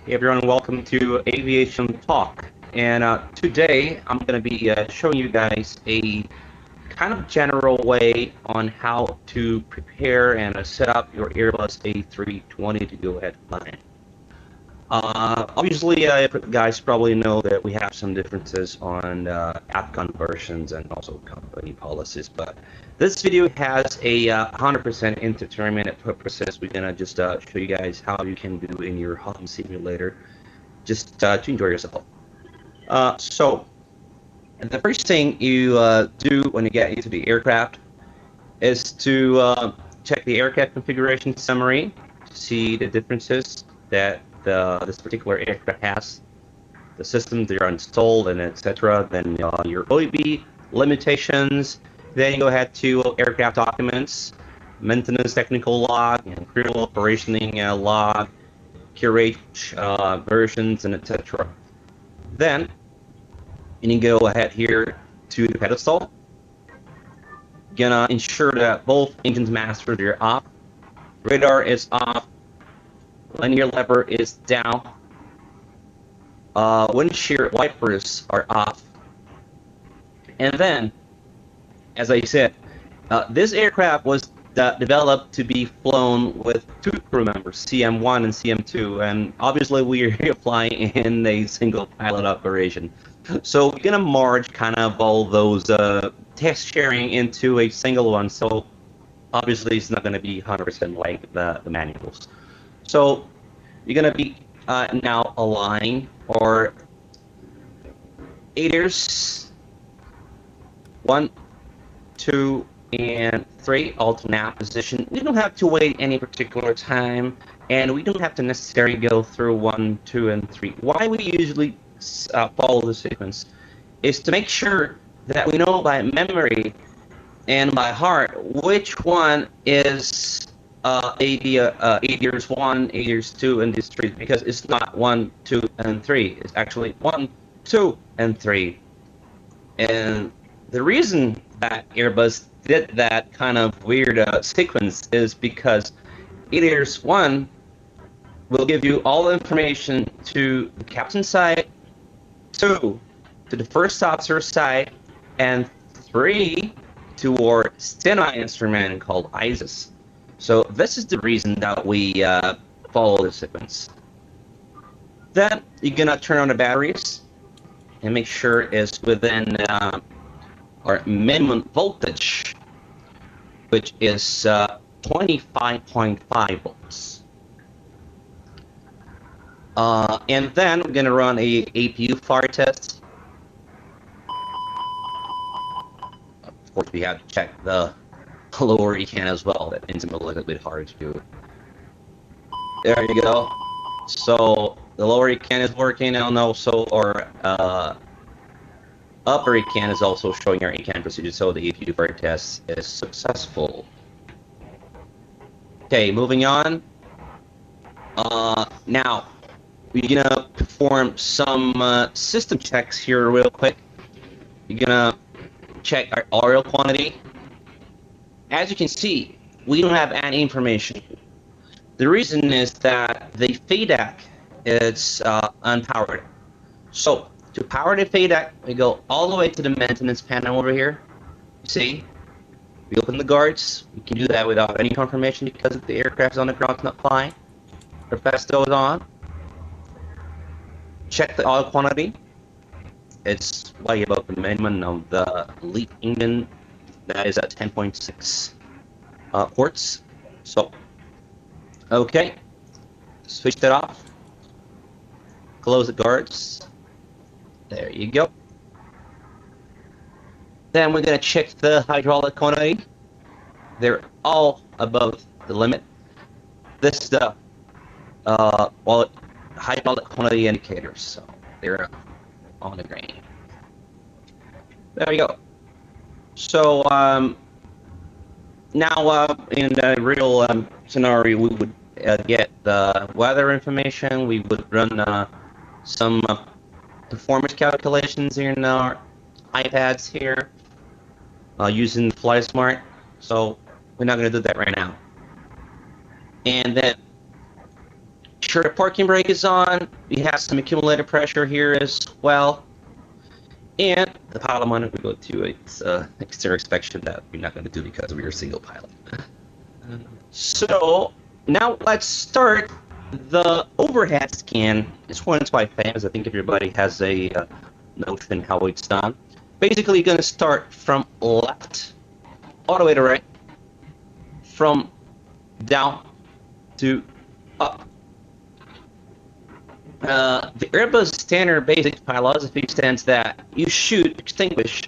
Hey everyone, welcome to Aviation Talk. And today I'm going to be showing you guys a kind of general way on how to prepare and set up your Airbus A320 to go ahead flying. Obviously, guys probably know that we have some differences on app conversions and also company policies, but this video has a 100% entertainment purposes. We're gonna just show you guys how you can do in your home simulator, just to enjoy yourself. So, the first thing you do when you get into the aircraft is to check the aircraft configuration summary to see the differences that this particular aircraft has, the systems that are installed, and etc. Then your OEB limitations. Then you go ahead to aircraft documents, maintenance technical log, and critical operationing log, curate versions, and etc. Then you can go ahead here to the pedestal. Gonna ensure that both engines masters are off, radar is off, linear lever is down, windshield wipers are off, and then, as I said, this aircraft was developed to be flown with two crew members, CM1 and CM2, and obviously we are flying in a single pilot operation. So we're gonna merge kind of all those test sharing into a single one. So obviously it's not gonna be 100% like the manuals. So you're gonna be now aligned or aiders 1, 2, and 3 alternate position. We don't have to wait any particular time, and we don't have to necessarily go through 1, 2, and 3. Why we usually follow the sequence is to make sure that we know by memory and by heart which one is ADERS 1, ADERS 2, and these 3, because it's not 1, 2, and 3. It's actually 1, 2, and 3. And the reason that Airbus did that kind of weird sequence is because ADERS 1 will give you all the information to the captain's side, 2 to the first officer's side, and 3 to our STENI instrument called ISIS. So this is the reason that we follow the sequence. Then you're gonna turn on the batteries and make sure it's within our minimum voltage, which is 25.5 volts. And then we're gonna run a APU fire test. Of course, we have to check the lower econ as well. That means it's a little bit hard to do. There you go. So the lower econ is working, and also our upper econ is also showing our econ procedure. So the APU fire test is successful. Okay, moving on. Now we're gonna perform some system checks here real quick. You're gonna check our oil quantity. As you can see, we don't have any information. The reason is that the FADEC is unpowered. So to power the FADEC, we go all the way to the maintenance panel over here. You see, we open the guards. We can do that without any confirmation because the aircraft's on the ground, it's not flying. The Festo is on. Check the oil quantity. It's way above the minimum of the LEAP engine. That is at 10.6 quarts. So, okay, switch that off. Close the guards. There you go. Then we're gonna check the hydraulic quantity. They're all above the limit. This is the hydraulic quantity indicators, so they're on the green. There we go. So now in the real scenario, we would get the weather information. We would run some performance calculations in our iPads here using FlySmart. So we're not going to do that right now. And then sure the parking brake is on. We have some accumulated pressure here as well. And the pilot monitor, we go to its exterior inspection that we're not going to do because we're a single pilot. So now let's start the overhead scan. This one's quite famous. I think everybody has a notion how it's done. Basically, you're going to start from left all the way to right, from down to up. The Airbus standard basic philosophy stands that you should extinguish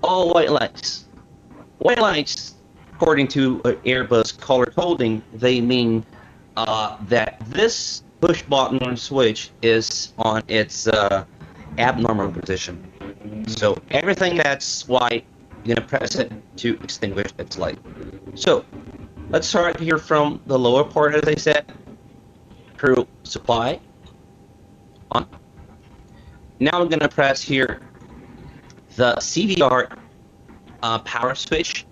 all white lights. White lights, according to Airbus color coding, they mean that this push button or switch is on its abnormal position. So everything that's white, you're gonna press it to extinguish its light. So let's start here from the lower part, as I said. Crew supply on. Now I'm gonna press here the CVR power switch.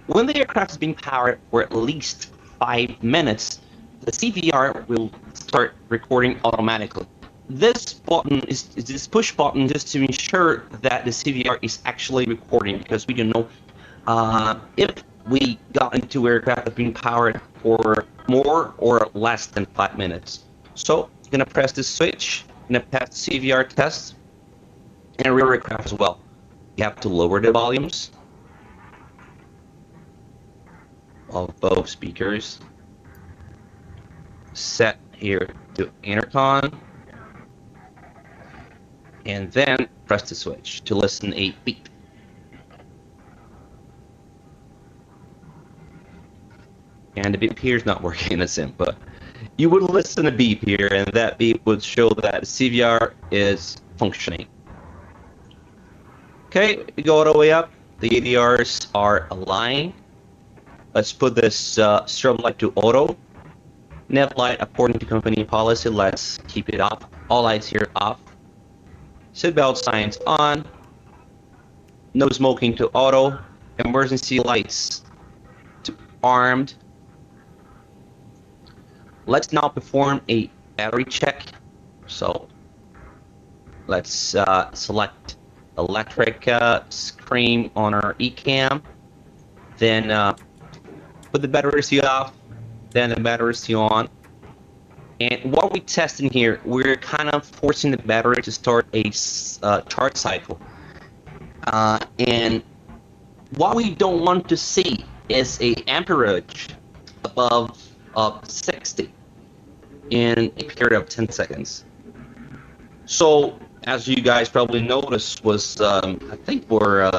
When the aircraft is being powered for at least 5 minutes, the CVR will start recording automatically. This button is this push button just to ensure that the CVR is actually recording, because we don't know if we got into aircraft being powered for more or less than 5 minutes. So I'm gonna press this switch, I'm gonna pass the CVR test, and rear aircraft as well. You have to lower the volumes of both speakers. Set here to intercom, and then press the switch to listen a beep. And the beep here is not working in the sim, but you would listen a beep here, and that beep would show that CVR is functioning. Okay, we go all the way up. The ADRs are aligned. Let's put this strobe light to auto. Nav light, according to company policy, let's keep it off. All lights here off. Seatbelt signs on. No smoking to auto. Emergency lights to armed. Let's now perform a battery check. So let's select electric screen on our ECAM. Then put the battery seal off. Then the battery seal on. And what we're testing here, we're kind of forcing the battery to start a charge cycle. And what we don't want to see is a amperage above 60 in a period of 10 seconds. So, as you guys probably noticed, was I think we're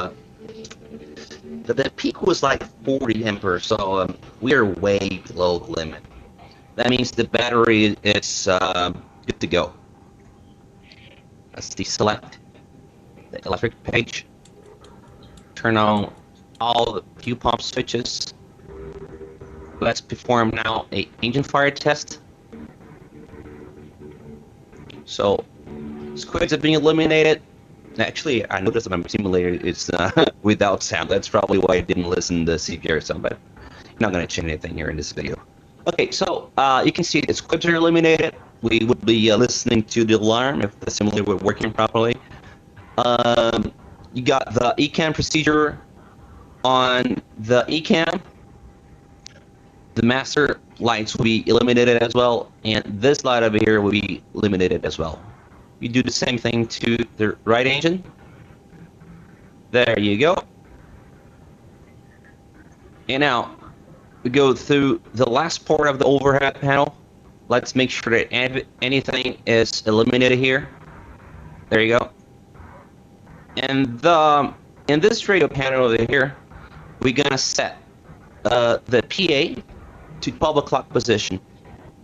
the peak was like 40 amperes, so we are way below the limit. That means the battery is good to go. Let's deselect the electric page. Turn on all the fuel pump switches. Let's perform now a engine fire test. So squids are being eliminated. Actually, I noticed that my simulator is without sound. That's probably why I didn't listen to the CPR sound, but I'm not going to change anything here in this video. Okay, so you can see the squibs are eliminated. We would be listening to the alarm if the simulator were working properly. You got the ECAM procedure on the ECAM. The master lights will be eliminated as well, and this light over here will be eliminated as well. You do the same thing to the right engine. There you go. And now we go through the last part of the overhead panel. Let's make sure that anything is eliminated here. There you go. And in this radio panel over here, we're gonna set the PA to public clock position.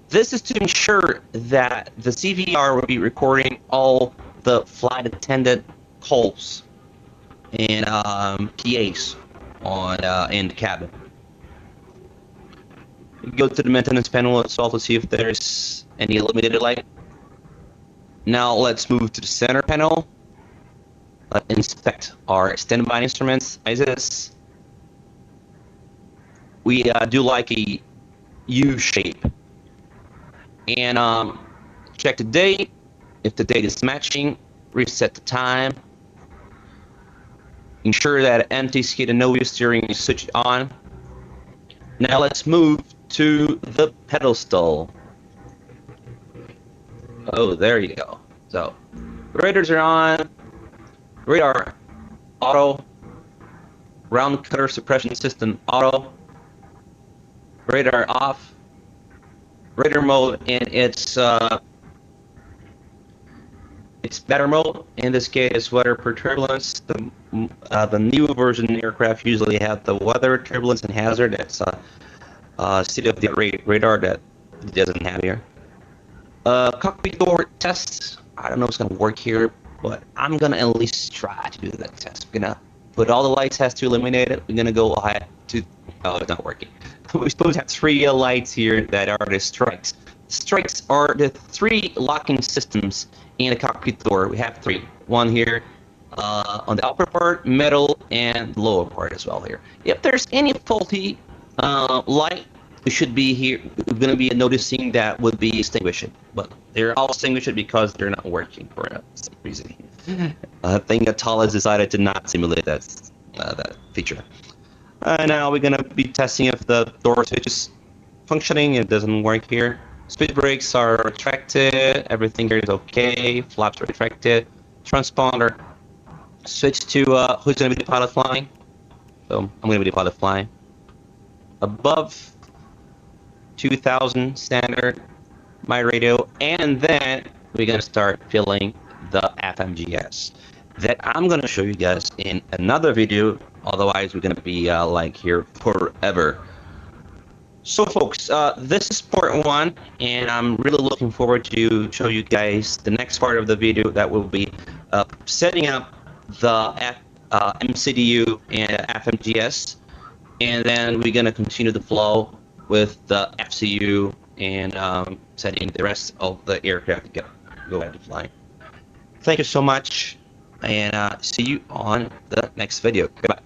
This is to ensure that the CVR will be recording all the flight attendant calls and PAs on in the cabin. Go to the maintenance panel itself to see if there's any illuminated light. Now let's move to the center panel. Inspect our standby instruments. As is, we do like a U shape, and check the date. If the date is matching, reset the time. Ensure that anti-skid and no-wheel steering is switched on. Now let's move to the pedal stall. Oh, there you go. So, radars are on. Radar auto. Round cutter suppression system auto. Radar off. Radar mode in its better mode. In this case, weather per turbulence. The new version aircraft usually have the weather, turbulence, and hazard. That's state-of-the-art radar that it doesn't have here. Cockpit door tests. I don't know if it's gonna work here, but I'm gonna at least try to do that test. I'm gonna put all the lights has to eliminate it. We're gonna go ahead to. Oh, it's not working. We're supposed to have 3 lights here that are the strikes. Strikes are the 3 locking systems in the cockpit door. We have 3. One here on the upper part, middle, and lower part as well here. If there's any faulty light, we should be here. We're going to be noticing that would be extinguished, but they're all extinguished because they're not working for some reason. I think Atala has decided to not simulate that feature. Now we're going to be testing if the door switch is functioning. It doesn't work here. Speed brakes are retracted. Everything here is okay. Flaps are retracted. Transponder. Switch to who's going to be the pilot flying. So I'm going to be the pilot flying. Above 2000 standard, my radio, and then we're going to start filling the FMGS that I'm going to show you guys in another video. Otherwise, we're going to be like here forever. So folks, this is part 1, and I'm really looking forward to show you guys the next part of the video that will be setting up the MCDU and FMGS, and then we're going to continue the flow with the FCU and setting the rest of the aircraft to go ahead and fly. Thank you so much, and see you on the next video. Goodbye.